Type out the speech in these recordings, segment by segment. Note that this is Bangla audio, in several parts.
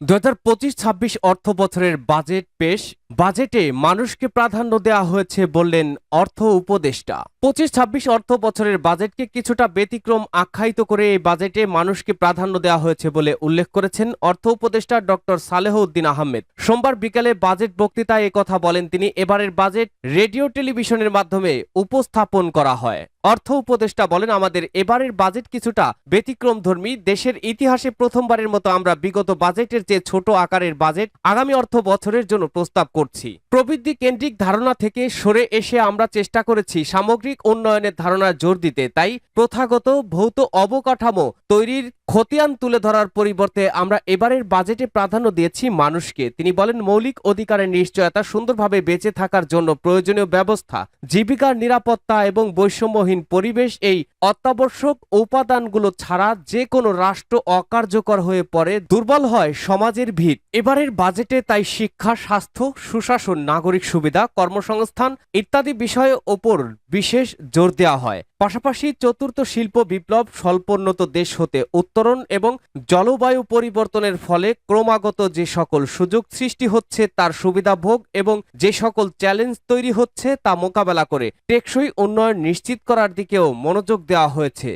২০২৫-২৬ অর্থ বছরের বাজেট পেশ। বাজেটে মানুষকে প্রাধান্য দেওয়া হয়েছে বললেন অর্থ উপদেষ্টা। ২৫-২৬ অর্থ বছরের বাজেটকে কিছুটা ব্যতিক্রম আখ্যায়িত করে এই বাজেটে মানুষকে প্রাধান্য দেওয়া হয়েছে বলে উল্লেখ করেছেন অর্থ উপদেষ্টা ডক্টর সালেহ উদ্দিন আহমেদ। সোমবার বিকালে বাজেট বক্তৃতায় একথা বলেন তিনি। এবারের বাজেট রেডিও টেলিভিশনের মাধ্যমে উপস্থাপন করা হয়। অর্থ উপদেষ্টা বলেন, আমাদের এবারের বাজেট কিছুটা ব্যতিক্রমধর্মী। দেশের ইতিহাসে প্রথমবারের মতো আমরা বিগত বাজেটের চেয়ে ছোট আকারের বাজেট আগামী অর্থ বছরের জন্য প্রস্তাব করছি। প্রবৃদ্ধি কেন্দ্রিক ধারণা থেকে সরে এসে আমরা চেষ্টা করেছি সামগ্রিক উন্নয়নের ধারণা জোর দিতে। তাই প্রথাগত ভৌত অবকাঠামো তৈরির খতিয়ান তুলে ধরার পরিবর্তে আমরা এবারের বাজেটে প্রাধান্য দিয়েছি মানুষকে। তিনি বলেন, মৌলিক অধিকারের নিশ্চয়তা, সুন্দরভাবে বেঁচে থাকার জন্য প্রয়োজনীয় ব্যবস্থা, জীবিকার নিরাপত্তা এবং বৈষম্যহীন পরিবেশ, এই অত্যাবশ্যক উপাদানগুলো ছাড়া যে কোনো রাষ্ট্র অকার্যকর হয়ে পড়ে, দুর্বল হয় সমাজের ভিত। এবারের বাজেটে তাই শিক্ষা, স্বাস্থ্য, সুশাসন, নাগরিক সুবিধা, কর্মসংস্থান ইত্যাদি বিষয়ের ওপর বিশেষ জোর দেওয়া হয়। পাশাপাশি চতুর্থ শিল্প বিপ্লব, স্বল্পোন্নত দেশ হতে উত্তরণ এবং জলবায়ু পরিবর্তনের ফলে ক্রমাগত যে সকল সুযোগ সৃষ্টি হচ্ছে তার সুবিধাভোগ এবং যে সকল চ্যালেঞ্জ তৈরি হচ্ছে তা মোকাবেলা করে টেকসই উন্নয়ন নিশ্চিত করার দিকেও মনোযোগ দেওয়া হয়েছে।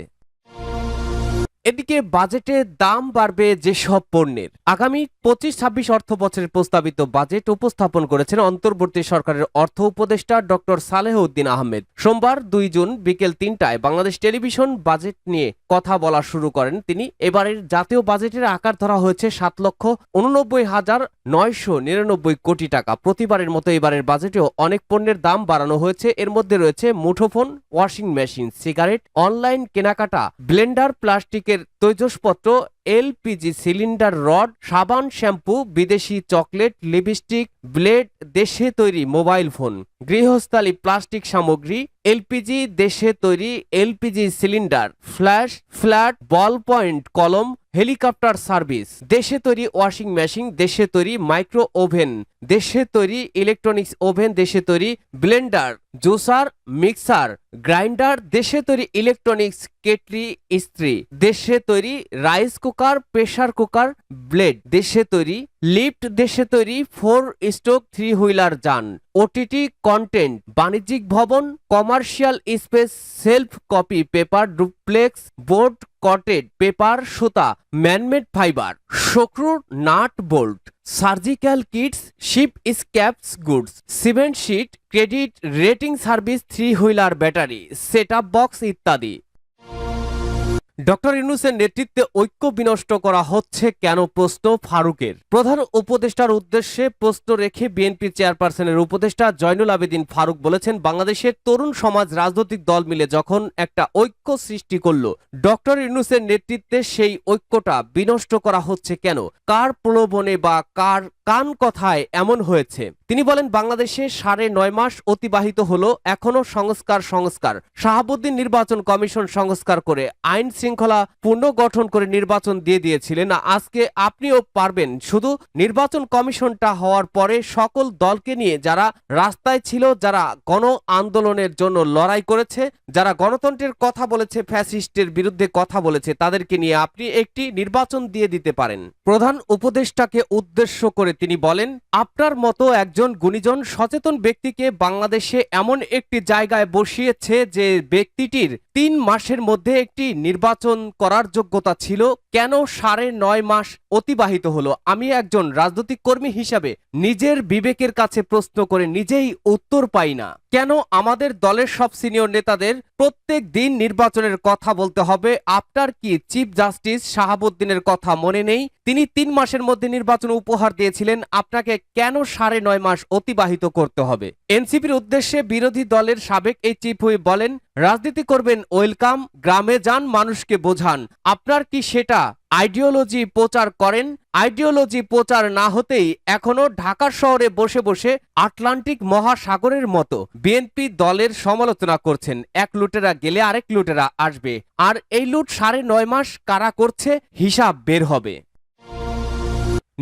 এদিকে বাজেটে দাম বাড়বে যেসব পণ্যের। আগামী ২৫-২৬ অর্থ বছরের প্রস্তাবিত বাজেট উপস্থাপন করেছেন অন্তর্বর্তী সরকারের অর্থ উপদেষ্টা ডক্টর সালেহ উদ্দিন আহমেদ। সোমবার ২ জুন বিকেল ৩টায় বাংলাদেশ টেলিভিশন বাজেট নিয়ে কথা বলা শুরু করেন তিনি। এবারের জাতীয় বাজেটের আকার ধরা হয়েছে ৭,৮৯,৯৯৯ কোটি টাকা। প্রতিবারের মতো এবারের বাজেটেও অনেক পণ্যের দাম বাড়ানো হয়েছে। এর মধ্যে রয়েছে মুঠোফোন, ওয়াশিং মেশিন, সিগারেট, অনলাইন কেনাকাটা, ব্লেন্ডার, প্লাস্টিকের তৈজসপত্র, এলপিজি সিলিন্ডার, রড, সাবান, শ্যাম্পু, বিদেশি চকলেট, লিপস্টিক, ব্লেড, দেশে তৈরি মোবাইল ফোন, গৃহস্থালী প্লাস্টিক সামগ্রী, এলপিজি, দেশে তৈরি এলপিজি সিলিন্ডার, ফ্ল্যাশ, ফ্ল্যাট, বল পয়েন্ট কলম, হেলিকপ্টার সার্ভিস, দেশে তৈরি ওয়াশিং মেশিন, দেশে তৈরি মাইক্রো ওভেন, দেশে তৈরি ইলেকট্রনিক্স ওভেন, দেশে তৈরি ব্লেন্ডার, জুসার, মিক্সার, গ্রাইন্ডার, দেশে তৈরি ইলেকট্রনিক্স কেটলি, ইস্ত্রি, দেশে তৈরি rice cooker, pressure cooker, blade, দেশে তৈরি লিফট, দেশে তৈরি 4 স্ট্রোক 3 হুইলার যান, ওটিটি কন্টেন্ট, বাণিজ্যিক ভবন, commercial space, self copy paper, duplex board, coated paper, সুতা, manmade fibre, screw, nut bolt, surgical kits, ship scraps goods, cement sheet, credit rating service, 3 wheeler battery, set up box ইত্যাদি। ডক্টর ইউনূসের নেতৃত্বে ঐক্য বিনষ্ট করা হচ্ছে কেন, প্রশ্ন ফারুকের। প্রধান উপদেষ্টার উদ্দেশ্যে প্রশ্ন রেখে বিএনপি চেয়ারপারসনের উপদেষ্টা জয়নুল আবেদিন ফারুক বলেছেন, বাংলাদেশের তরুণ সমাজ, রাজনৈতিক দল মিলে যখন একটা ঐক্য সৃষ্টি করল, ডক্টর ইউনূসের নেতৃত্বে সেই ঐক্যটা বিনষ্ট করা হচ্ছে কেন, কার প্রলোভনে বা কার কান কথায় এমন হয়েছে। তিনি বলেন, বাংলাদেশে 9.5 মাস অতিবাহিত হলো, এখনো সংস্কার। শাহাবুদ্দিন নির্বাচন কমিশন সংস্কার করে আইন শৃঙ্খলা পুনর্গঠন করে নির্বাচন দিয়ে দিয়েছিলেন। আজকে আপনিও পারবেন। শুধু নির্বাচন কমিশনটা হওয়ার পরে সকল দলকে নিয়ে যারা রাস্তায় ছিল, যারা গণ আন্দোলনের জন্য লড়াই করেছে, যারা গণতন্ত্রের কথা বলেছে, ফ্যাসিস্টের বিরুদ্ধে কথা বলেছে, তাদেরকে নিয়ে আপনি একটি নির্বাচন দিয়ে দিতে পারেন। প্রধান উপদেষ্টাকে উদ্দেশ্য করে তিনি বলেন, আপনার মতো একজন গুণীজন সচেতন ব্যক্তিকে বাংলাদেশে এমন একটি জায়গায় বসিয়েছে যে ব্যক্তিটির 3 মাসের মধ্যে একটি নির্বাচন করার যোগ্যতা ছিল। কেন 9.5 মাস অতিবাহিত হলো? আমি একজন রাজনৈতিক কর্মী হিসাবে নিজের বিবেকের কাছে প্রশ্ন করে নিজেই উত্তর পাই না। কেন আমাদের দলের সব সিনিয়র নেতাদের প্রত্যেক দিন নির্বাচনের কথা বলতে হবে? আপনার কি চিফ জাস্টিস শাহাবুদ্দিনের কথা মনে নেই? তিনি 3 মাসের মধ্যে নির্বাচন উপহার দিয়েছিলেন। আপনাকে কেন 9.5 মাস অতিবাহিত করতে হবে? এনসিপির উদ্দেশ্যে বিরোধী দলের সাবেক এই চিফ হুইপ বলেন, রাজনীতি করবেন ওয়েলকাম, গ্রামে যান, মানুষকে বোঝান। আপনার কি সেটা আইডিওলজি প্রচার করেন? আইডিওলজি প্রচার না হতেই এখনো ঢাকা শহরে বসে বসে আটলান্টিক মহাসাগরের মতো বিএনপি দলের সমালোচনা করছেন। এক লুটেরা গেলে আরেক লুটেরা আসবে, আর এই লুট 9.5 মাস কারা করছে হিসাব বের হবে।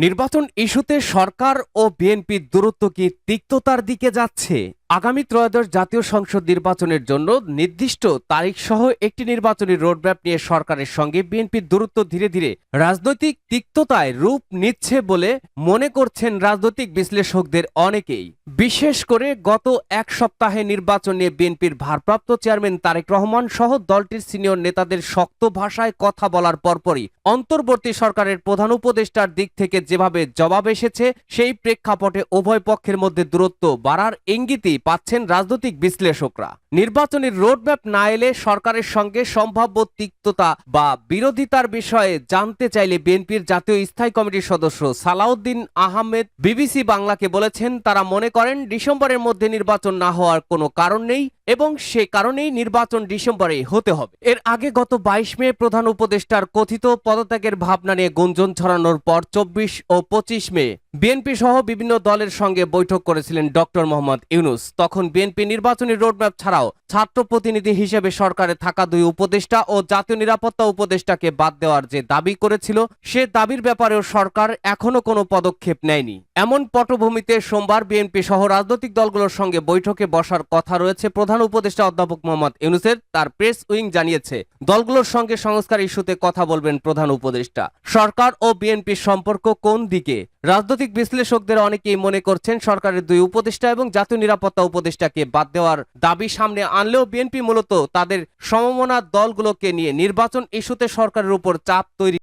নির্বাচন ইস্যুতে সরকার ও বিএনপির দূরত্ব কি তিক্ততার দিকে যাচ্ছে? আগামী ত্রয়োদশ জাতীয় সংসদ নির্বাচনের জন্য নির্দিষ্ট তারিখ সহ একটি নির্বাচনী রোডম্যাপ নিয়ে সরকারের সঙ্গে বিএনপির দূরত্ব ধীরে ধীরে রাজনৈতিক তিক্ততায় রূপ নিচ্ছে বলে মনে করছেন রাজনৈতিক বিশ্লেষকদের অনেকেই। বিশেষ করে গত এক সপ্তাহে নির্বাচন নিয়ে বিএনপির ভারপ্রাপ্ত চেয়ারম্যান তারেক রহমান সহ দলটির সিনিয়র নেতাদের শক্ত ভাষায় কথা বলার পরপরই অন্তর্বর্তী সরকারের প্রধান উপদেষ্টার দিক থেকে যেভাবে জবাব এসেছে, সেই প্রেক্ষাপটে উভয় পক্ষের মধ্যে দূরত্ব বাড়ার ইঙ্গিতই পাচ্ছেন রাজনৈতিক বিশ্লেষকরা। নির্বাচনের রোডম্যাপ না এলে সরকারের সঙ্গে সম্ভাব্য তিক্ততা বা বিরোধিতার বিষয়ে জানতে চাইলে বিএনপির জাতীয় স্থায়ী কমিটির সদস্য সালাউদ্দিন আহমেদ বিবিসি বাংলাকে বলেছেন, তারা মনে করেন ডিসেম্বরের মধ্যে নির্বাচন না হওয়ার কোনো কারণ নেই এবং সে কারণেই নির্বাচন ডিসেম্বরে হতে হবে। এর আগে গত 22 মে প্রধান উপদেষ্টার কথিত পদত্যাগের ভাবনা নিয়ে গুঞ্জন ছড়ানোর পর 24 ও 25 মে বিএনপি সহ বিভিন্ন দলের সঙ্গে বৈঠক করেছিলেন ডক্টর মোহাম্মদ ইউনূস। তখন বিএনপি নির্বাচনী রোডম্যাপ ছাড়াও ছাত্র প্রতিনিধি হিসেবে সরকারে থাকা 2 উপদেষ্টা ও জাতীয় নিরাপত্তা উপদেষ্টাকে বাদ দেওয়ার যে দাবি করেছিল, সে দাবির ব্যাপারেও সরকার এখনো কোনো পদক্ষেপ নেয়নি। এমন পটভূমিতে সোমবার বিএনপি সহ রাজনৈতিক দলগুলোর সঙ্গে বৈঠকে বসার কথা রয়েছে প্রধান উপদেষ্টা অধ্যাপক মোহাম্মদ ইউনূসের। তার প্রেস উইং জানিয়েছে, দলগুলোর সঙ্গে সংস্কার ইস্যুতে কথা বলবেন প্রধান উপদেষ্টা। সরকার ও বিএনপির সম্পর্ক কোন দিকে? রাজনৈতিক বিশ্লেষকদের অনেকেই মনে করছেন, সরকারের 2 উপদেষ্টা এবং জাতীয় নিরাপত্তা উপদেষ্টাকে বাদ দেওয়ার দাবি সামনে আনলেও বিএনপি মূলত তাদের সমমনা দলগুলোকে নিয়ে নির্বাচন ইস্যুতে সরকারের উপর চাপ তৈরি